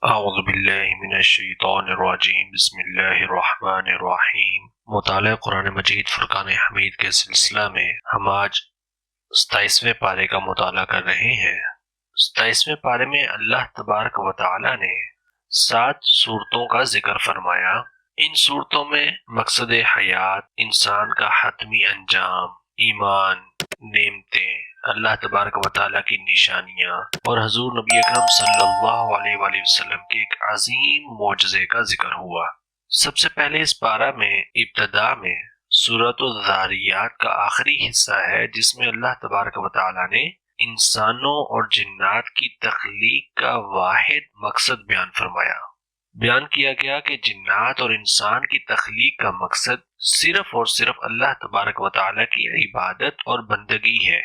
اعوذ باللہ من الشیطان الرجیم بسم اللہ الرحمن الرحیم۔ مطالعہ قرآن مجید فرقان حمید کے سلسلہ میں ہم آج 27ویں پارے کا مطالعہ کر رہے ہیں۔ 27ویں پارے میں اللہ تبارک و تعالی نے 7 صورتوں کا ذکر فرمایا۔ ان صورتوں میں مقصد حیات، انسان کا حتمی انجام، ایمان، نعمتیں، اللہ تبارک و تعالیٰ کی نشانیاں اور حضور نبی اکرم صلی اللہ علیہ وآلہ وسلم کے ایک عظیم معجزے کا ذکر ہوا۔ سب سے پہلے اس پارہ میں ابتدا میں سورۃ الذاریات کا آخری حصہ ہے، جس میں اللہ تبارک و تعالیٰ نے انسانوں اور جنات کی تخلیق کا واحد مقصد بیان فرمایا۔ بیان کیا گیا کہ جنات اور انسان کی تخلیق کا مقصد صرف اور صرف اللہ تبارک و تعالیٰ کی عبادت اور بندگی ہے۔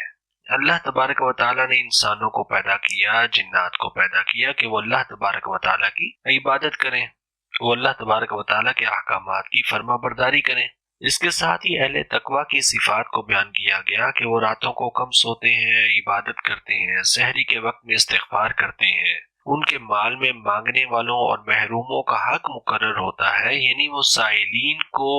اللہ تبارک و تعالیٰ نے انسانوں کو پیدا کیا، جنات کو پیدا کیا کہ وہ اللہ تبارک و تعالیٰ کی عبادت کریں، وہ اللہ تبارک و تعالیٰ کے احکامات کی فرما برداری کریں۔ اس کے ساتھ ہی اہل تقویٰ کی صفات کو بیان کیا گیا کہ وہ راتوں کو کم سوتے ہیں، عبادت کرتے ہیں، سحری کے وقت میں استغفار کرتے ہیں، ان کے مال میں مانگنے والوں اور محروموں کا حق مقرر ہوتا ہے، یعنی وہ سائلین کو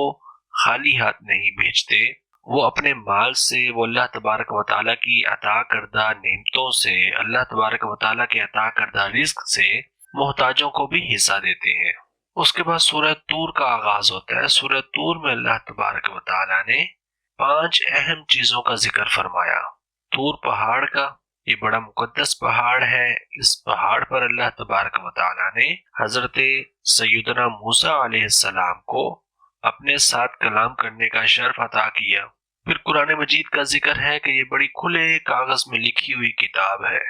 خالی ہاتھ نہیں بھیجتے، وہ اپنے مال سے، وہ اللہ تبارک و تعالیٰ کی عطا کردہ نعمتوں سے، اللہ تبارک و تعالیٰ کے عطا کردہ رزق سے محتاجوں کو بھی حصہ دیتے ہیں۔ اس کے بعد سورہ طور کا آغاز ہوتا ہے۔ سورہ طور میں اللہ تبارک و تعالیٰ نے 5 اہم چیزوں کا ذکر فرمایا۔ طور پہاڑ کا، یہ بڑا مقدس پہاڑ ہے۔ اس پہاڑ پر اللہ تبارک و تعالیٰ نے حضرت سیدنا موسیٰ علیہ السلام کو اپنے ساتھ کلام کرنے کا شرف عطا کیا۔ پھر قرآن مجید کا ذکر ہے کہ یہ بڑی کھلے کاغذ میں لکھی ہوئی کتاب ہے،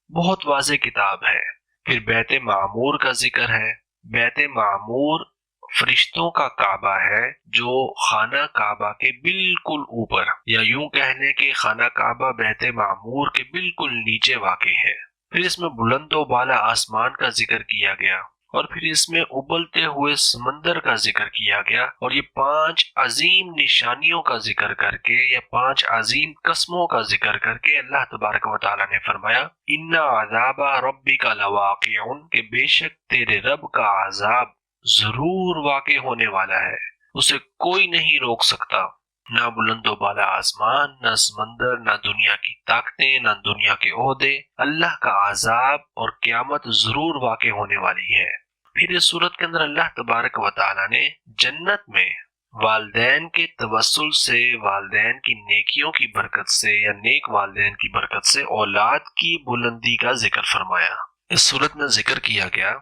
بہت واضح کتاب ہے۔ پھر بیت معمور کا ذکر ہے۔ بیت معمور فرشتوں کا کعبہ ہے، جو خانہ کعبہ کے بالکل اوپر، یا یوں کہہ لیں کہ خانہ کعبہ بیت معمور کے بالکل نیچے واقع ہے۔ پھر اس میں بلند و بالا آسمان کا ذکر کیا گیا، اور پھر اس میں ابلتے ہوئے سمندر کا ذکر کیا گیا، اور یہ 5 عظیم نشانیوں کا ذکر کر کے، یا 5 عظیم قسموں کا ذکر کر کے اللہ تبارک و تعالیٰ نے فرمایا ان عذاب ربک لواقع، کہ بے شک تیرے رب کا عذاب ضرور واقع ہونے والا ہے، اسے کوئی نہیں روک سکتا۔ نہ بلند و بالا آسمان، نہ سمندر، نہ دنیا کی طاقتیں، نہ دنیا کے عہدے، اللہ کا عذاب اور قیامت ضرور واقع ہونے والی ہے۔ پھر اس صورت کے اندر اللہ تبارک و تعالیٰ نے جنت میں والدین کے توسل سے، والدین کی نیکیوں کی برکت سے، یا نیک والدین کی برکت سے اولاد کی بلندی کا ذکر فرمایا۔ اس صورت میں ذکر کیا گیا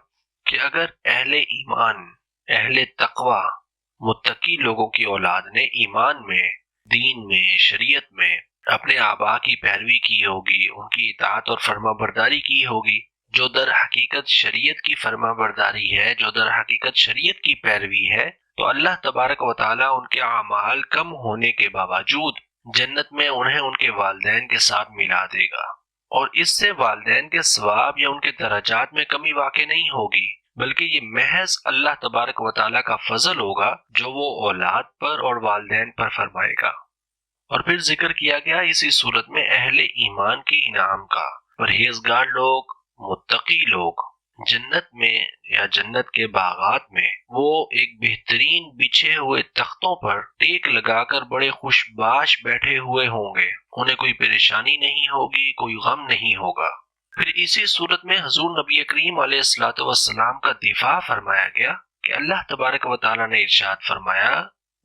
کہ اگر اہل ایمان، اہل تقوی، متقی لوگوں کی اولاد نے ایمان میں، دین میں، شریعت میں اپنے آبا کی پیروی کی ہوگی، ان کی اطاعت اور فرما برداری کی ہوگی، جو در حقیقت شریعت کی فرما برداری ہے، جو در حقیقت شریعت کی پیروی ہے، تو اللہ تبارک و تعالیٰ ان کے اعمال کم ہونے کے باوجود جنت میں انہیں ان کے والدین کے ساتھ ملا دے گا، اور اس سے والدین کے ثواب یا ان کے درجات میں کمی واقع نہیں ہوگی، بلکہ یہ محض اللہ تبارک و تعالیٰ کا فضل ہوگا جو وہ اولاد پر اور والدین پر فرمائے گا۔ اور پھر ذکر کیا گیا اسی صورت میں اہل ایمان کے انعام کا۔ پرہیزگار لوگ، متقی لوگ جنت میں یا جنت کے باغات میں وہ ایک بہترین بچھے ہوئے تختوں پر ٹیک لگا کر بڑے خوش باش بیٹھے ہوئے ہوں گے، انہیں کوئی پریشانی نہیں ہوگی، کوئی غم نہیں ہوگا۔ پھر اسی صورت میں حضور نبی کریم علیہ الصلوۃ والسلام کا دفاع فرمایا گیا کہ اللہ تبارک و تعالیٰ نے ارشاد فرمایا،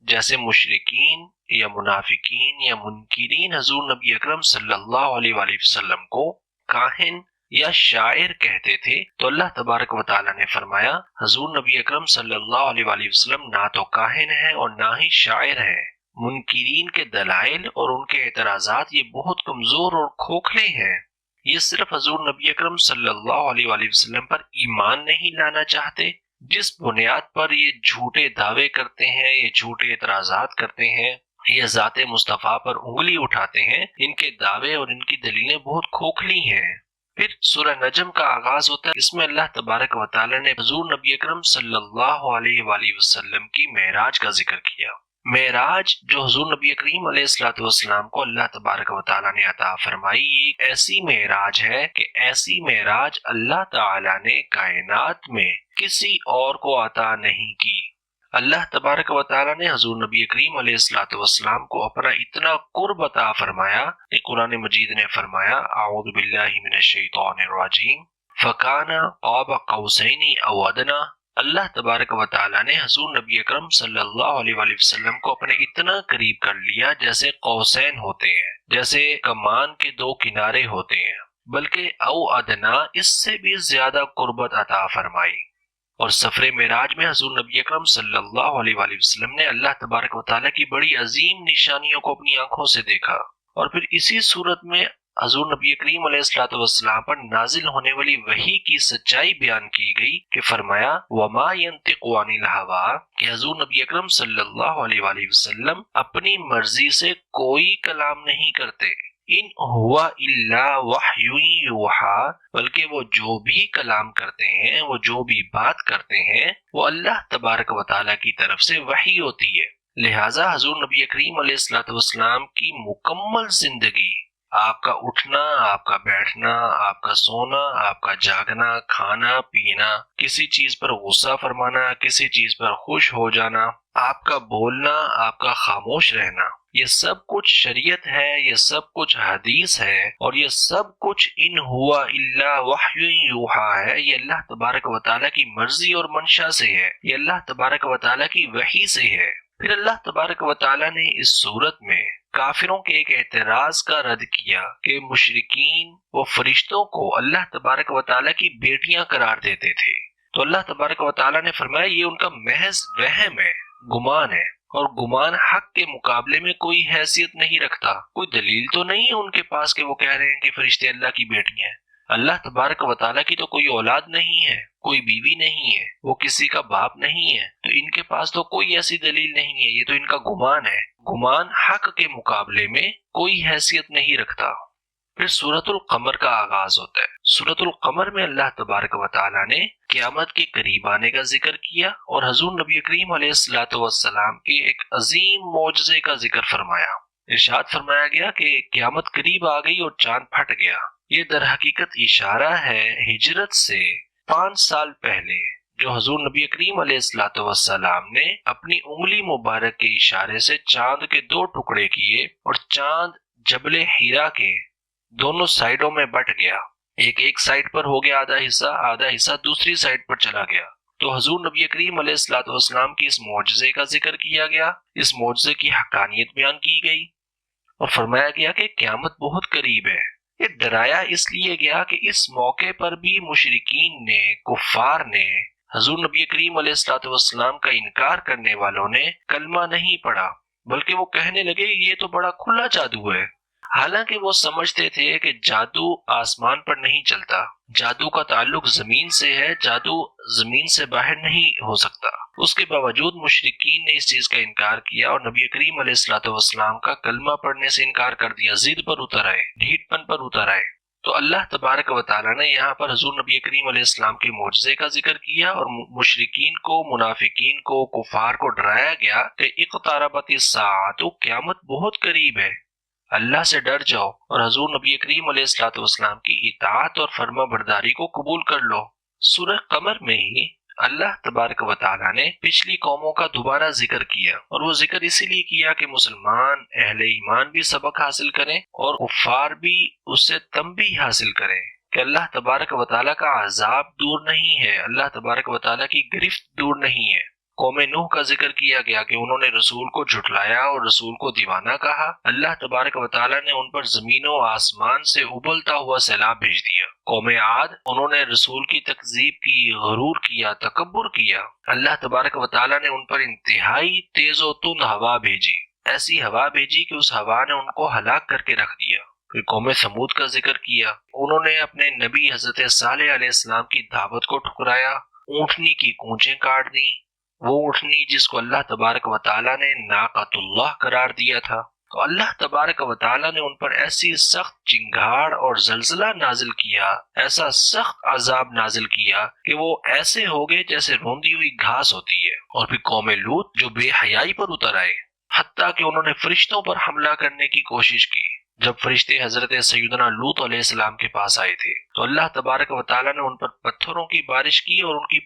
جیسے مشرکین یا منافقین یا منکرین حضور نبی اکرم صلی اللہ علیہ وآلہ وسلم کو کاہن یا شاعر کہتے تھے، تو اللہ تبارک و تعالیٰ نے فرمایا حضور نبی اکرم صلی اللہ علیہ وآلہ وسلم نہ تو کاہن ہیں اور نہ ہی شاعر ہیں۔ منکرین کے دلائل اور ان کے اعتراضات یہ بہت کمزور اور کھوکھلے ہیں، یہ صرف حضور نبی اکرم صلی اللہ علیہ وآلہ وسلم پر ایمان نہیں لانا چاہتے، جس بنیاد پر یہ جھوٹے دعوے کرتے ہیں، یہ جھوٹے اعتراضات کرتے ہیں، یہ ذات مصطفیٰ پر انگلی اٹھاتے ہیں، ان کے دعوے اور ان کی دلیلیں بہت کھوکھلی ہیں۔ پھر سورہ نجم کا آغاز ہوتا ہے، اس میں اللہ تبارک و تعالیٰ نے حضور نبی اکرم صلی اللہ علیہ وآلہ وسلم کی معراج کا ذکر کیا۔ معراج جو حضور نبی کریم علیہ الصلوۃ والسلام کو اللہ تبارک و تعالیٰ نے عطا فرمائی، یہ ایک ایسی معراج ہے کہ ایسی معراج اللہ تعالیٰ نے کائنات میں کسی اور کو عطا نہیں کی۔ اللہ تبارک و تعالیٰ نے حضور نبی کریم علیہ الصلوۃ والسلام کو اپنا اتنا قرب عطا فرمایا کہ قرآن مجید نے فرمایا اعوذ باللہ من الشیطان الرجیم فکان قاب قوسین او ادنی۔ اللہ تبارک و تعالیٰ نے حضور نبی اکرم صلی اللہ علیہ وآلہ وسلم کو اپنے اتنا قریب کر لیا جیسے قوسین ہوتے ہیں، جیسے کمان کے دو کنارے ہوتے ہیں، بلکہ او ادنا اس سے بھی زیادہ قربت عطا فرمائی۔ اور سفر معراج میں حضور نبی اکرم صلی اللہ علیہ وآلہ وسلم نے اللہ تبارک و تعالیٰ کی بڑی عظیم نشانیوں کو اپنی آنکھوں سے دیکھا، اور پھر اسی صورت میں حضور نبی کریم علیہ الصلوۃ والسلام پر نازل ہونے والی وحی کی سچائی بیان کی گئی کہ فرمایا وما ينطق عن الهوى، کہ حضور نبی اکرم صلی اللہ علیہ وآلہ وسلم اپنی مرضی سے کوئی کلام نہیں کرتے، ان ہوا الا وحی یوحی، بلکہ وہ جو بھی کلام کرتے ہیں، وہ جو بھی بات کرتے ہیں، وہ اللہ تبارک و تعالیٰ کی طرف سے وحی ہوتی ہے۔ لہٰذا حضور نبی کریم علیہ الصلوۃ والسلام کی مکمل زندگی، آپ کا اٹھنا، آپ کا بیٹھنا، آپ کا سونا، آپ کا جاگنا، کھانا پینا، کسی چیز پر غصہ فرمانا، کسی چیز پر خوش ہو جانا، آپ کا بولنا، آپ کا خاموش رہنا، یہ سب کچھ شریعت ہے، یہ سب کچھ حدیث ہے، اور یہ سب کچھ ان ہوا الا وحی یوحی ہے، یہ اللہ تبارک و تعالیٰ کی مرضی اور منشا سے ہے، یہ اللہ تبارک و تعالیٰ کی وحی سے ہے۔ پھر اللہ تبارک و تعالیٰ نے اس صورت میں کافروں کے ایک اعتراض کا رد کیا کہ مشرکین وہ فرشتوں کو اللہ تبارک و تعالیٰ کی بیٹیاں قرار دیتے تھے، تو اللہ تبارک و تعالیٰ نے فرمایا یہ ان کا محض وہم ہے، گمان ہے، اور گمان حق کے مقابلے میں کوئی حیثیت نہیں رکھتا، کوئی دلیل تو نہیں ہے ان کے پاس کہ وہ کہہ رہے ہیں کہ فرشتے اللہ کی بیٹیاں ہیں۔ اللہ تبارک و تعالیٰ کی تو کوئی اولاد نہیں ہے، کوئی بیوی نہیں ہے، وہ کسی کا باپ نہیں ہے، تو ان کے پاس تو کوئی ایسی دلیل نہیں ہے، یہ تو ان کا گمان ہے، گمان حق کے مقابلے میں کوئی حیثیت نہیں رکھتا۔ پھر سورۃ القمر کا آغاز ہوتا ہے۔ سورۃ القمر میں اللہ تبارک و تعالیٰ نے قیامت کے قریب آنے کا ذکر کیا اور حضور نبی کریم علیہ الصلوۃ والسلام کے ایک عظیم معجزے کا ذکر فرمایا۔ ارشاد فرمایا گیا کہ قیامت قریب آ گئی اور چاند پھٹ گیا۔ یہ در حقیقت اشارہ ہے ہجرت سے 5 سال پہلے جو حضور نبی کریم علیہ الصلوۃ والسلام نے اپنی انگلی مبارک کے اشارے سے چاند کے 2 ٹکڑے کیے اور چاند جبل حیرا کے دونوں سائیڈوں میں بٹ گیا، ایک سائیڈ پر ہو گیا آدھا حصہ دوسری سائیڈ پر چلا گیا۔ تو حضور نبی کریم علیہ الصلوۃ والسلام کی اس معجزے کا ذکر کیا گیا، اس معجزے کی حقانیت بیان کی گئی اور فرمایا گیا کہ قیامت بہت قریب ہے۔ یہ ڈرایا اس لیے گیا کہ اس موقع پر بھی مشرکین نے، کفار نے، حضور نبی کریم علیہ الصلوۃ والسلام کا انکار کرنے والوں نے کلمہ نہیں پڑھا، بلکہ وہ کہنے لگے یہ تو بڑا کھلا جادو ہے۔ حالانکہ وہ سمجھتے تھے کہ جادو آسمان پر نہیں چلتا، جادو کا تعلق زمین سے ہے، جادو زمین سے باہر نہیں ہو سکتا۔ اس کے باوجود مشرکین نے اس چیز کا انکار کیا اور نبی کریم علیہ الصلوۃ والسلام کا کلمہ پڑھنے سے انکار کر دیا، ضد پر اتر آئے، ڈھیٹ پن پر اتر آئے۔ تو اللہ تبارک و تعالیٰ نے یہاں پر حضور نبی کریم علیہ السلام کے معجزے کا ذکر کیا اور مشرکین کو، منافقین کو، کفار کو ڈرایا گیا کہ اقتربت الساعۃ، قیامت بہت قریب ہے، اللہ سے ڈر جاؤ اور حضور نبی کریم علیہ الصلوۃ والسلام کی اطاعت اور فرما برداری کو قبول کر لو۔ سورہ قمر میں ہی اللہ تبارک و تعالیٰ نے پچھلی قوموں کا دوبارہ ذکر کیا، اور وہ ذکر اسی لیے کیا کہ مسلمان اہل ایمان بھی سبق حاصل کریں اور کفار بھی اس سے تنبیہ حاصل کریں کہ اللہ تبارک و تعالیٰ کا عذاب دور نہیں ہے، اللہ تبارک و تعالیٰ کی گرفت دور نہیں ہے۔ قوم نوح کا ذکر کیا گیا کہ انہوں نے رسول کو جھٹلایا اور رسول کو دیوانہ کہا، اللہ تبارک و تعالیٰ نے ان پر زمین و آسمان سے ابلتا ہوا سیلاب بھیج دیا۔ قوم عاد، انہوں نے رسول کی تکذیب کی، غرور کیا، تکبر کیا، اللہ تبارک و تعالیٰ نے ان پر انتہائی تیز و تند ہوا بھیجی، ایسی ہوا بھیجی کہ اس ہوا نے ان کو ہلاک کر کے رکھ دیا۔ پھر قوم سمود کا ذکر کیا، انہوں نے اپنے نبی حضرت صالح علیہ السلام کی دعوت کو ٹھکرایا، اونٹنی کی کونچیں کاٹ دیں، وہ اونٹنی جس کو اللہ تبارک و تعالیٰ نے ناقۃ اللہ قرار دیا تھا۔ تو اللہ تبارک و تعالیٰ نے ان پر ایسی سخت چنگھاڑ اور زلزلہ نازل کیا، ایسا سخت عذاب نازل کیا کہ وہ ایسے ہو گئے جیسے روندی ہوئی گھاس ہوتی ہے۔ اور پھر قوم لوط جو بے حیائی پر اتر آئے، حتیٰ کہ انہوں نے فرشتوں پر حملہ کرنے کی کوشش کی۔ جب فرشتے حضرت سیدنا لوط علیہ السلام کے پاس آئے تھے تو اللہ تبارک و تعالیٰ نے ان پر پتھروں کی بارش کی اور ان کی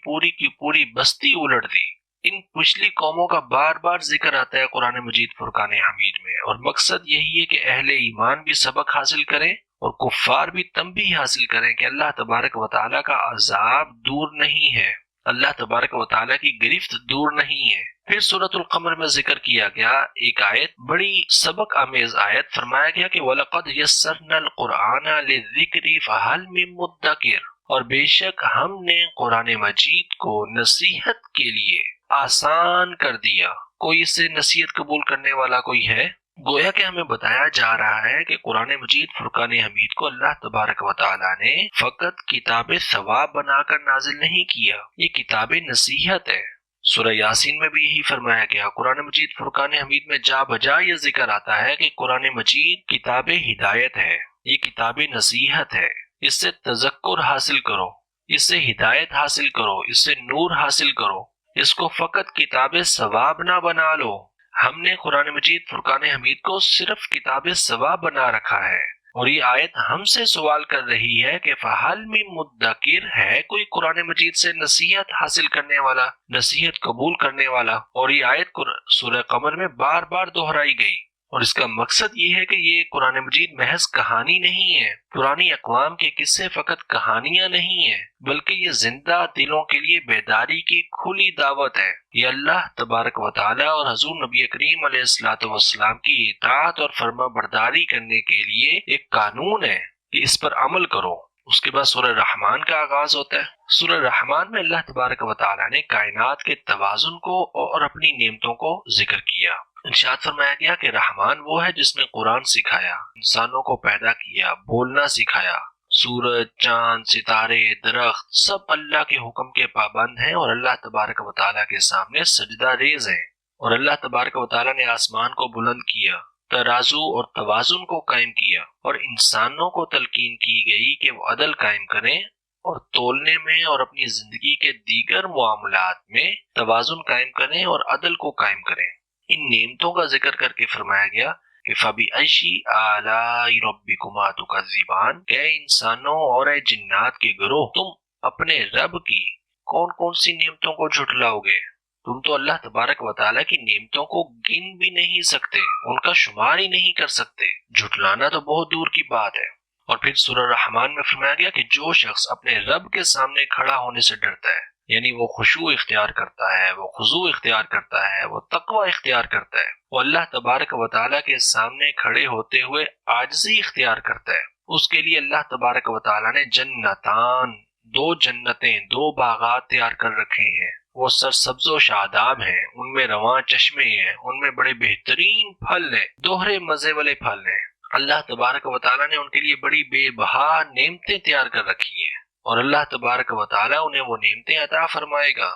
پوری بستی الٹ دی۔ ان پچھلی قوموں کا بار بار ذکر آتا ہے قرآن مجید فرقان حمید میں، اور مقصد یہی ہے کہ اہل ایمان بھی سبق حاصل کریں اور کفار بھی تنبیہ حاصل کریں کہ اللہ تبارک و تعالیٰ کا عذاب دور نہیں ہے، اللہ تبارک و تعالیٰ کی گرفت دور نہیں ہے۔ پھر سورۃ القمر میں ذکر کیا گیا ایک آیت، بڑی سبق آمیز آیت، فرمایا گیا کہ وَلَقَدْ يَسَّرْنَا الْقُرْآنَ لِلذِّكْرِ فَهَلْ مِن مُدَّكِرٍ، اور بے شک ہم نے قرآن مجید کو نصیحت کے لیے آسان کر دیا، کوئی اس سے نصیحت قبول کرنے والا کوئی ہے؟ گویا کہ ہمیں بتایا جا رہا ہے کہ قرآن مجید فرقان حمید کو اللہ تبارک و تعالیٰ نے فقط کتاب ثواب بنا کر نازل نہیں کیا، یہ کتاب نصیحت ہے۔ سورہ یاسین میں بھی یہی فرمایا گیا۔ قرآن مجید فرقان حمید میں جا بجا یہ ذکر آتا ہے کہ قرآن مجید کتاب ہدایت ہے، یہ کتاب نصیحت ہے، اس سے تذکر حاصل کرو، اس سے ہدایت حاصل کرو، اس سے نور حاصل کرو، اس کو فقط کتاب ثواب نہ بنا لو۔ ہم نے قرآن مجید فرقان حمید کو صرف کتاب ثواب بنا رکھا ہے، اور یہ آیت ہم سے سوال کر رہی ہے کہ فَحَلْ مِن مُدَّكِرٍ، ہے کوئی قرآن مجید سے نصیحت حاصل کرنے والا، نصیحت قبول کرنے والا؟ اور یہ آیت سورہ قمر میں بار بار دہرائی گئی، اور اس کا مقصد یہ ہے کہ یہ قرآن مجید محض کہانی نہیں ہے، پرانی اقوام کے قصے فقط کہانیاں نہیں ہیں، بلکہ یہ زندہ دلوں کے لیے بیداری کی کھلی دعوت ہے۔ یہ اللہ تبارک و تعالیٰ اور حضور نبی کریم علیہ الصلوۃ والسلام کی اطاعت اور فرما برداری کرنے کے لیے ایک قانون ہے کہ اس پر عمل کرو۔ اس کے بعد سورہ رحمان کا آغاز ہوتا ہے۔ سورہ رحمان میں اللہ تبارک و تعالیٰ نے کائنات کے توازن کو اور اپنی نعمتوں کو ذکر کیا۔ ارشاد فرمایا گیا کہ رحمان وہ ہے جس نے قرآن سکھایا، انسانوں کو پیدا کیا، بولنا سکھایا، سورج، چاند، ستارے، درخت سب اللہ کے حکم کے پابند ہیں اور اللہ تبارک و تعالیٰ کے سامنے سجدہ ریز ہیں، اور اللہ تبارک و تعالیٰ نے آسمان کو بلند کیا، ترازو اور توازن کو قائم کیا، اور انسانوں کو تلقین کی گئی کہ وہ عدل قائم کریں اور تولنے میں اور اپنی زندگی کے دیگر معاملات میں توازن قائم کریں اور عدل کو قائم کریں۔ ان نعمتوں کا ذکر کر کے فرمایا گیا کہ فَبِأَيِّ آلَاءِ رَبِّكُمَا تُكَذِّبَانِ، کہ اے انسانوں اور اے جنات کے گروہ، تم اپنے رب کی کون کون سی نعمتوں کو جھٹلاؤ گے؟ تم تو اللہ تبارک و تعالیٰ کی نعمتوں کو گن بھی نہیں سکتے، ان کا شمار ہی نہیں کر سکتے، جھٹلانا تو بہت دور کی بات ہے۔ اور پھر سورہ رحمان میں فرمایا گیا کہ جو شخص اپنے رب کے سامنے کھڑا ہونے سے ڈرتا ہے، یعنی وہ خشوع اختیار کرتا ہے، وہ خضوع اختیار کرتا ہے، وہ تقوی اختیار کرتا ہے، وہ اللہ تبارک و تعالیٰ کے سامنے کھڑے ہوتے ہوئے عاجزی اختیار کرتا ہے، اس کے لیے اللہ تبارک و تعالیٰ نے جنتان، دو جنتیں، دو باغات تیار کر رکھے ہیں، وہ سرسبز و شاداب ہیں، ان میں رواں چشمے ہیں، ان میں بڑے بہترین پھل ہیں، دوہرے مزے والے پھل ہیں۔ اللہ تبارک و تعالیٰ نے ان کے لیے بڑی بے بہا نعمتیں تیار کر رکھی ہیں، اور اللہ تبارک و تعالیٰ انہیں وہ نعمتیں عطا فرمائے گا۔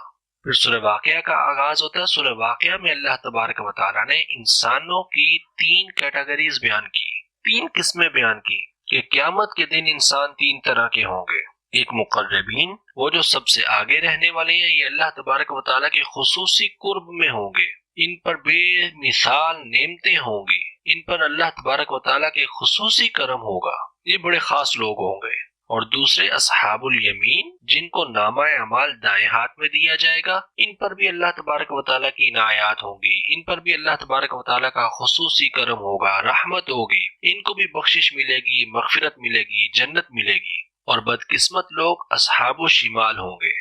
پھر سورہ واقعہ کا آغاز ہوتا ہے۔ سورہ واقعہ میں اللہ تبارک و تعالیٰ نے انسانوں کی 3 کیٹیگریز بیان کی، 3 قسمیں بیان کی کہ قیامت کے دن انسان 3 طرح کے ہوں گے۔ ایک مقربین، وہ جو سب سے آگے رہنے والے ہیں، یہ اللہ تبارک و تعالیٰ کے خصوصی قرب میں ہوں گے، ان پر بے مثال نعمتیں ہوں گی، ان پر اللہ تبارک و تعالیٰ کے خصوصی کرم ہوگا، یہ بڑے خاص لوگ ہوں گے۔ اور دوسرے اصحاب الیمین، جن کو نامہ اعمال دائیں ہاتھ میں دیا جائے گا، ان پر بھی اللہ تبارک و تعالیٰ کی عنایات ہوں گی، ان پر بھی اللہ تبارک و تعالیٰ کا خصوصی کرم ہوگا، رحمت ہوگی، ان کو بھی بخشش ملے گی، مغفرت ملے گی، جنت ملے گی۔ اور بدقسمت لوگ اصحاب الشمال ہوں گے،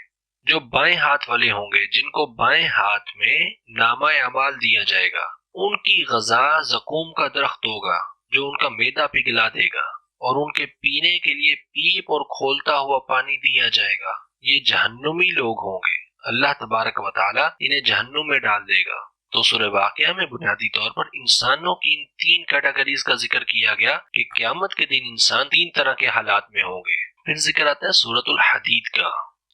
جو بائیں ہاتھ والے ہوں گے، جن کو بائیں ہاتھ میں نامہ اعمال دیا جائے گا، ان کی غذا زقوم کا درخت ہوگا جو ان کا معدہ پگھلا دے گا، اور ان کے پینے کے لیے پیپ اور کھولتا ہوا پانی دیا جائے گا۔ یہ جہنمی لوگ ہوں گے، اللہ تبارک و تعالیٰ انہیں جہنم میں ڈال دے گا۔ تو سورہ واقعہ میں بنیادی طور پر انسانوں کی ان 3 کیٹیگریز کا ذکر کیا گیا کہ قیامت کے دن انسان 3 طرح کے حالات میں ہوں گے۔ پھر ذکر آتا ہے سورۃ الحدید کا۔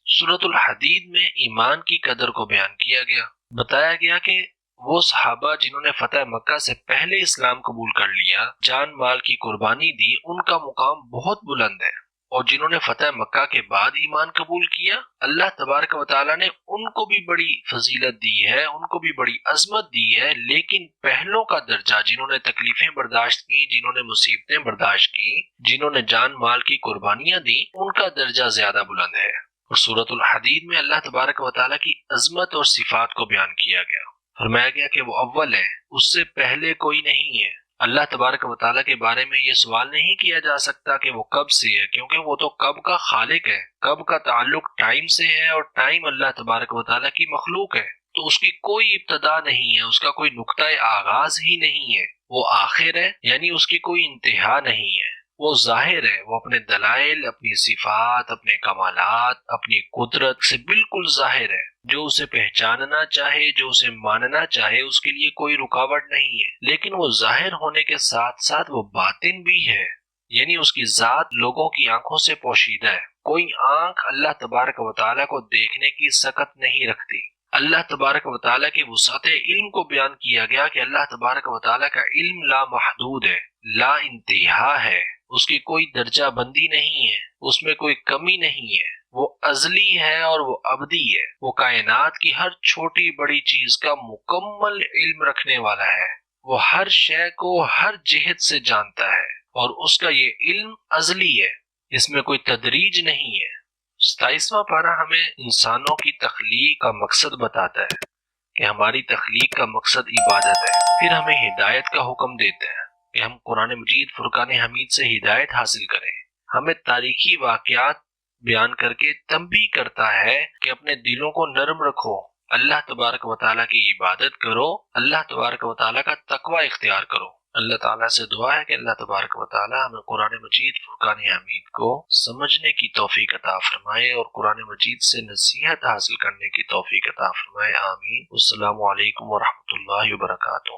سورۃ الحدید میں ایمان کی قدر کو بیان کیا گیا، بتایا گیا کہ وہ صحابہ جنہوں نے فتح مکہ سے پہلے اسلام قبول کر لیا، جان مال کی قربانی دی، ان کا مقام بہت بلند ہے، اور جنہوں نے فتح مکہ کے بعد ایمان قبول کیا، اللہ تبارک و تعالیٰ نے ان کو بھی بڑی فضیلت دی ہے، ان کو بھی بڑی عظمت دی ہے، لیکن پہلوں کا درجہ، جنہوں نے تکلیفیں برداشت کی، جنہوں نے مصیبتیں برداشت کی، جنہوں نے جان مال کی قربانیاں دی، ان کا درجہ زیادہ بلند ہے۔ اور سورۃ الحدید میں اللہ تبارک و تعالیٰ کی عظمت اور صفات کو بیان کیا گیا، فرمایا گیا کہ وہ اول ہے، اس سے پہلے کوئی نہیں ہے۔ اللہ تبارک و تعالیٰ کے بارے میں یہ سوال نہیں کیا جا سکتا کہ وہ کب سے ہے، کیونکہ وہ تو کب کا خالق ہے، کب کا تعلق ٹائم سے ہے، اور ٹائم اللہ تبارک و تعالیٰ کی مخلوق ہے، تو اس کی کوئی ابتدا نہیں ہے، اس کا کوئی نقطۂ آغاز ہی نہیں ہے۔ وہ آخر ہے، یعنی اس کی کوئی انتہا نہیں ہے۔ وہ ظاہر ہے، وہ اپنے دلائل، اپنی صفات، اپنے کمالات، اپنی قدرت سے بالکل ظاہر ہے۔ جو اسے پہچاننا چاہے، جو اسے ماننا چاہے، اس کے لیے کوئی رکاوٹ نہیں ہے، لیکن وہ ظاہر ہونے کے ساتھ ساتھ وہ باطن بھی ہے، یعنی اس کی ذات لوگوں کی آنکھوں سے پوشیدہ ہے۔ کوئی آنکھ اللہ تبارک و تعالیٰ کو دیکھنے کی سکت نہیں رکھتی۔ اللہ تبارک و تعالیٰ کی وسعت علم کو بیان کیا گیا کہ اللہ تبارک و تعالیٰ کا علم لا محدود ہے، لا انتہا ہے، اس کی کوئی درجہ بندی نہیں ہے، اس میں کوئی کمی نہیں ہے، وہ ازلی ہے اور وہ ابدی ہے، وہ کائنات کی ہر چھوٹی بڑی چیز کا مکمل علم رکھنے والا ہے، وہ ہر شے کو ہر جہت سے جانتا ہے، اور اس کا یہ علم ازلی ہے، اس میں کوئی تدریج نہیں ہے۔ 27واں پارہ ہمیں انسانوں کی تخلیق کا مقصد بتاتا ہے کہ ہماری تخلیق کا مقصد عبادت ہے، پھر ہمیں ہدایت کا حکم دیتا ہے کہ ہم قرآن مجید فرقان حمید سے ہدایت حاصل کریں، ہمیں تاریخی واقعات بیان کر کے تنبیہ کرتا ہے کہ اپنے دلوں کو نرم رکھو، اللہ تبارک و تعالیٰ کی عبادت کرو، اللہ تبارک و تعالیٰ کا تقوی اختیار کرو۔ اللہ تعالیٰ سے دعا ہے کہ اللہ تبارک و تعالیٰ ہمیں قرآن مجید فرقان حمید کو سمجھنے کی توفیق عطا فرمائے اور قرآن مجید سے نصیحت حاصل کرنے کی توفیق عطا فرمائے، آمین۔ السلام علیکم ورحمۃ اللہ وبرکاتہ۔